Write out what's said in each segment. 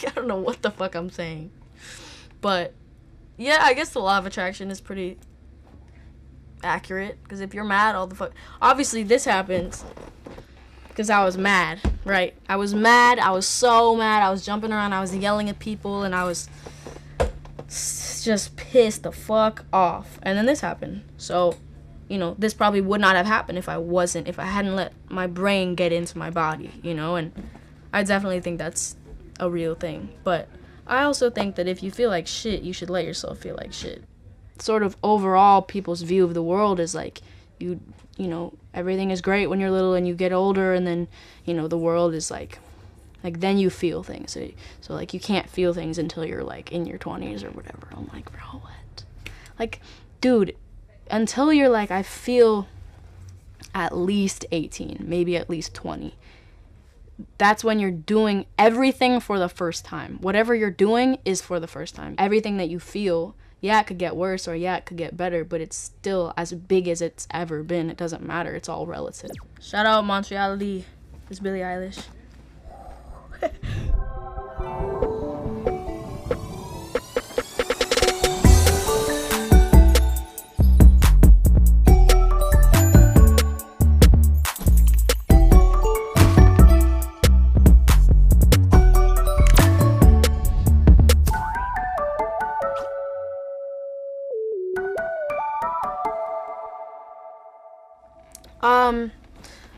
I don't know what the fuck I'm saying. But, yeah, I guess the law of attraction is pretty accurate. Because if you're mad all the fuck... Obviously, this happens because I was mad, right? I was mad. I was so mad. I was jumping around. I was yelling at people. And I was just pissed the fuck off. And then this happened. So, you know, this probably would not have happened if I hadn't let my brain get into my body, you know? And I definitely think that's a real thing. But I also think that if you feel like shit, you should let yourself feel like shit. Sort of overall, people's view of the world is like, you know, everything is great when you're little and you get older, and then, you know, the world is like then you feel things. So like, you can't feel things until you're like in your 20s or whatever. I'm like, bro, what? Like, dude, until you're like, I feel at least 18, maybe at least 20. That's when you're doing everything for the first time. Whatever you're doing is for the first time. Everything that you feel, yeah, it could get worse or yeah, it could get better, but it's still as big as it's ever been. It doesn't matter. It's all relative. Shout out Montreality. It's Billie Eilish.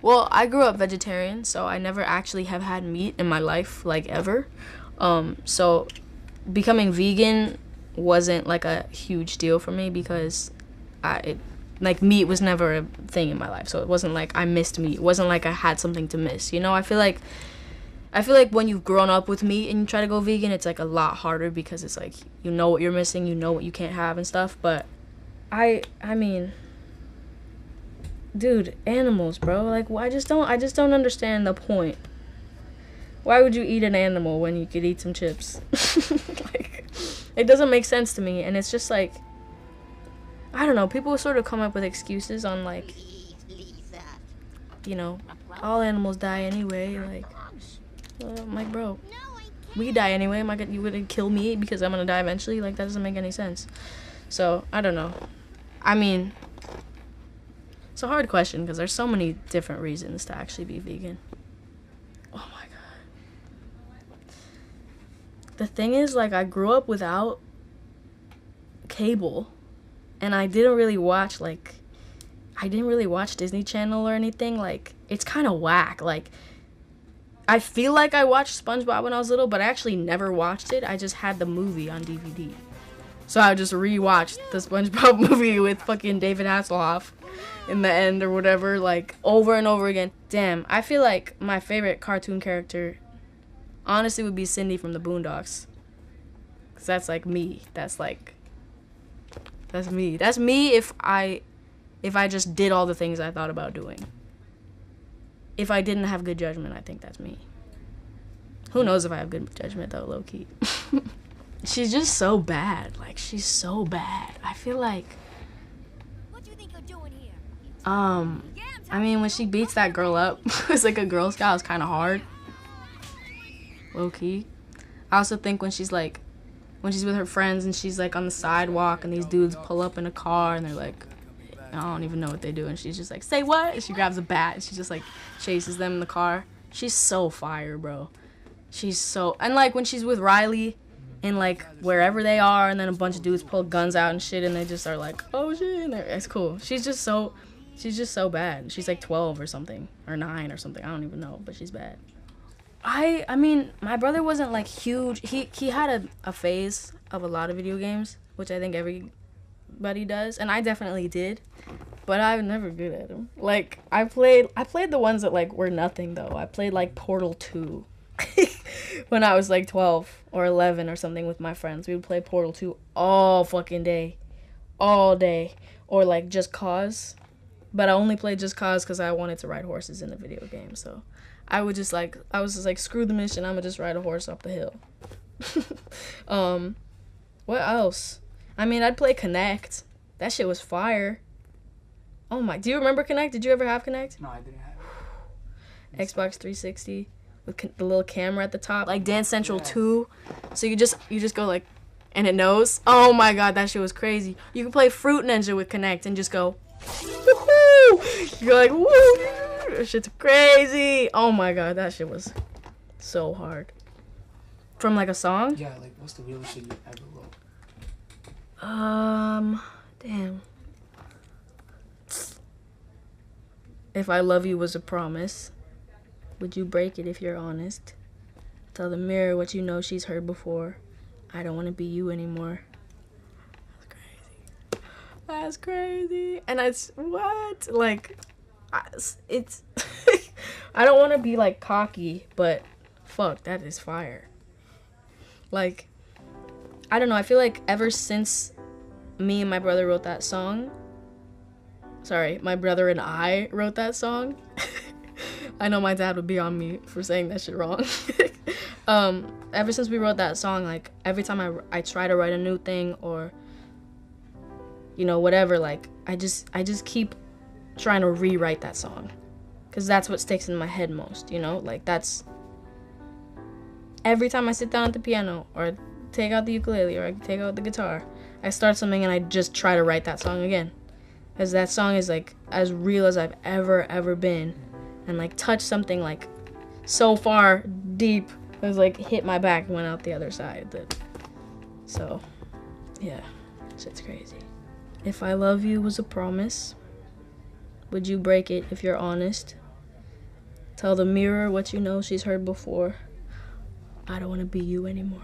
Well, I grew up vegetarian, so I never actually have had meat in my life, like, ever. So becoming vegan wasn't, like, a huge deal for me because meat was never a thing in my life. So it wasn't like I missed meat. It wasn't like I had something to miss, you know? I feel like when you've grown up with meat and you try to go vegan, it's, like, a lot harder because it's, like, you know what you're missing, you know what you can't have and stuff. But I mean... Dude, animals, bro. Like, I just don't understand the point. Why would you eat an animal when you could eat some chips? Like, it doesn't make sense to me. And it's just like, I don't know. People sort of come up with excuses on, like, you know, all animals die anyway. Like, I'm like, bro, we die anyway. You wouldn't kill me because I'm gonna die eventually? Like, that doesn't make any sense. So, I don't know. I mean... It's a hard question because there's so many different reasons to actually be vegan. Oh my god. The thing is, like, I grew up without cable, and I didn't really watch Disney Channel or anything. Like, it's kind of whack. Like, I feel like I watched SpongeBob when I was little, but I actually never watched it. I just had the movie on DVD. So I just rewatched the SpongeBob movie with fucking David Hasselhoff in the end or whatever, like, over and over again. Damn, I feel like my favorite cartoon character honestly would be Cindy from the Boondocks. Because that's, like, me. That's me. That's me if I just did all the things I thought about doing. If I didn't have good judgment, I think that's me. Who knows if I have good judgment, though, low-key. She's just so bad. Like, she's so bad. I feel like... What do you think you're doing here? I mean, when she beats that girl up, it's like a Girl Scout, it's kind of hard. Low-key. I also think when she's with her friends and she's, like, on the sidewalk and these dudes pull up in a car and they're like, I don't even know what they do. And she's just like, say what? And she grabs a bat and she just, like, chases them in the car. She's so fire, bro. And, like, when she's with Riley... and, like, wherever they are, and then a bunch of dudes pull guns out and shit, and they just are like, oh, shit, and it's cool. She's just so bad. She's, like, 12 or something, or 9 or something. I don't even know, but she's bad. I mean, my brother wasn't, like, huge. He had a phase of a lot of video games, which I think everybody does, and I definitely did, but I was never good at them. Like, I played the ones that, like, were nothing, though. I played, like, Portal 2. When I was like 12 or 11 or something with my friends. We would play Portal 2 all fucking day. All day. Or like Just Cause. But I only played Just Cause because I wanted to ride horses in the video game. So I was just like, screw the mission. I'm going to just ride a horse up the hill. What else? I mean, I'd play Connect. That shit was fire. Oh my, do you remember Connect? Did you ever have Connect? No, I didn't have it. Xbox 360. with the little camera at the top, like Dance Central 2. So you just go like, and it knows. Oh my god, that shit was crazy. You can play Fruit Ninja with Connect and just go, woohoo! You're like, woo! That shit's crazy. Oh my god, that shit was so hard. From like a song? Yeah, like what's the weirdest shit you ever wrote? Damn. If I love you was a promise, would you break it if you're honest? Tell the mirror what you know she's heard before. I don't want to be you anymore. That's crazy. That's crazy. And it's what? Like, it's. I don't want to be like cocky, but fuck, that is fire. Like, I don't know. I feel like ever since me and my brother wrote that song. Sorry, my brother and I wrote that song. I know my dad would be on me for saying that shit wrong. Ever since we wrote that song, like, every time I try to write a new thing or, you know, whatever, like, I just keep trying to rewrite that song. Because that's what sticks in my head most, you know? Like, that's... Every time I sit down at the piano or take out the ukulele or I take out the guitar, I start something and I just try to write that song again. Because that song is, like, as real as I've ever been. And, like, touched something, like, so far deep. It was, like, hit my back and went out the other side. So, yeah. Shit's crazy. If I love you was a promise, would you break it if you're honest? Tell the mirror what you know she's heard before. I don't want to be you anymore.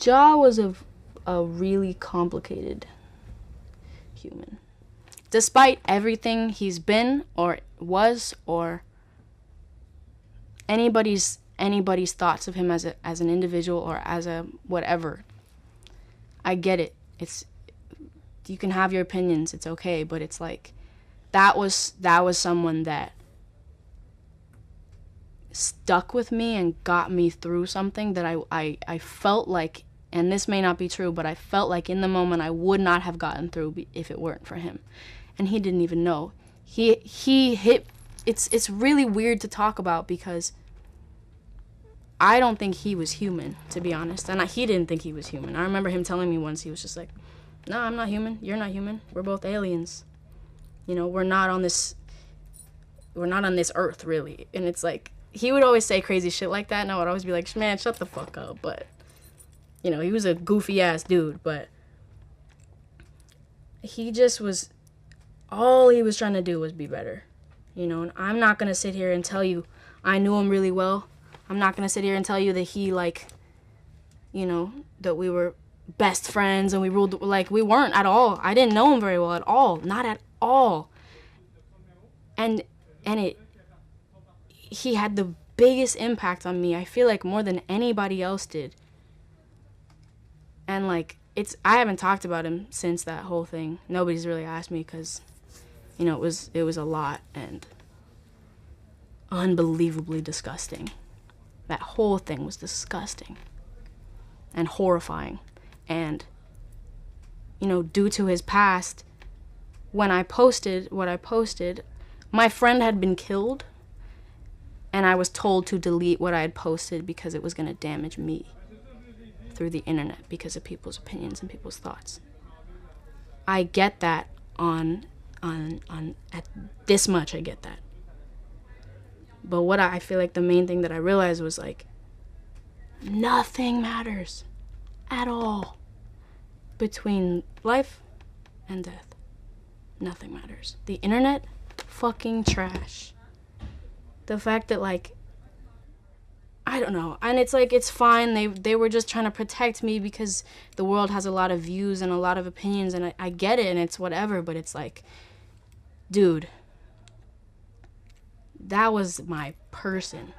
Ja was a really complicated human. Despite everything he's been or was or anybody's thoughts of him as an individual or as a whatever, I get it. You can have your opinions, it's okay, but it's like that was someone that stuck with me and got me through something that I felt like, and this may not be true, but I felt like in the moment I would not have gotten through if it weren't for him. And he didn't even know. He hit, it's really weird to talk about because I don't think he was human, to be honest. And he didn't think he was human. I remember him telling me once, he was just like, no, I'm not human. You're not human. We're both aliens. You know, we're not on this earth, really. And it's like, he would always say crazy shit like that, and I would always be like, man, shut the fuck up. But, you know, he was a goofy-ass dude, but he just was, all he was trying to do was be better. You know, and I'm not going to sit here and tell you I knew him really well. I'm not going to sit here and tell you that he, like, you know, that we were best friends and we ruled, like, we weren't at all. I didn't know him very well at all. Not at all. And he had the biggest impact on me, I feel like, more than anybody else did. And, like, I haven't talked about him since that whole thing. Nobody's really asked me because, you know, it was a lot and unbelievably disgusting. That whole thing was disgusting and horrifying. And, you know, due to his past, when I posted what I posted, my friend had been killed, and I was told to delete what I had posted because it was going to damage me through the internet because of people's opinions and people's thoughts. I get that at this much, I get that. But what I feel like the main thing that I realized was, like, nothing matters at all between life and death. Nothing matters. The internet, fucking trash. The fact that, like, I don't know. And it's like, it's fine. They were just trying to protect me because the world has a lot of views and a lot of opinions, and I get it, and it's whatever, but it's like, dude, that was my person.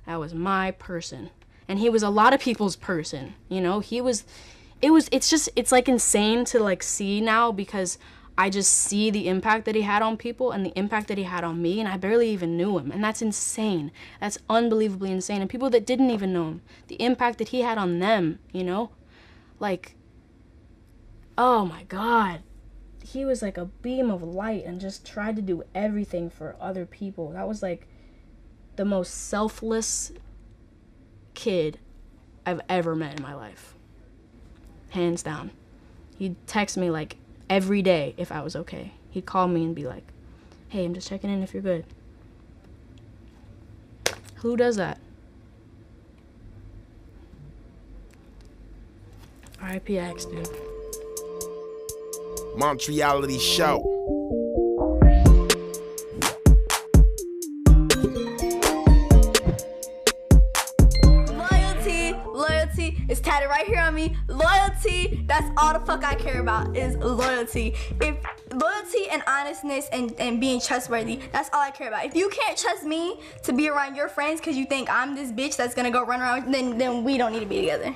That was my person. And he was a lot of people's person, you know? It's like insane to, like, see now because I just see the impact that he had on people and the impact that he had on me, and I barely even knew him. And that's insane. That's unbelievably insane. And people that didn't even know him, the impact that he had on them, you know? Like, oh my God. He was like a beam of light and just tried to do everything for other people. That was like the most selfless kid I've ever met in my life. Hands down. He'd text me like every day if I was okay. He'd call me and be like, hey, I'm just checking in if you're good. Who does that? R.I.P. X, dude. Montreality show. Loyalty is tatted right here on me. Loyalty, that's all the fuck I care about is loyalty. If loyalty and honestness and being trustworthy, that's all I care about. If you can't trust me to be around your friends because you think I'm this bitch that's gonna go run around, then we don't need to be together.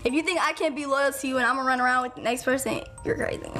If you think I can't be loyal to you and I'm gonna run around with the next person, you're crazy.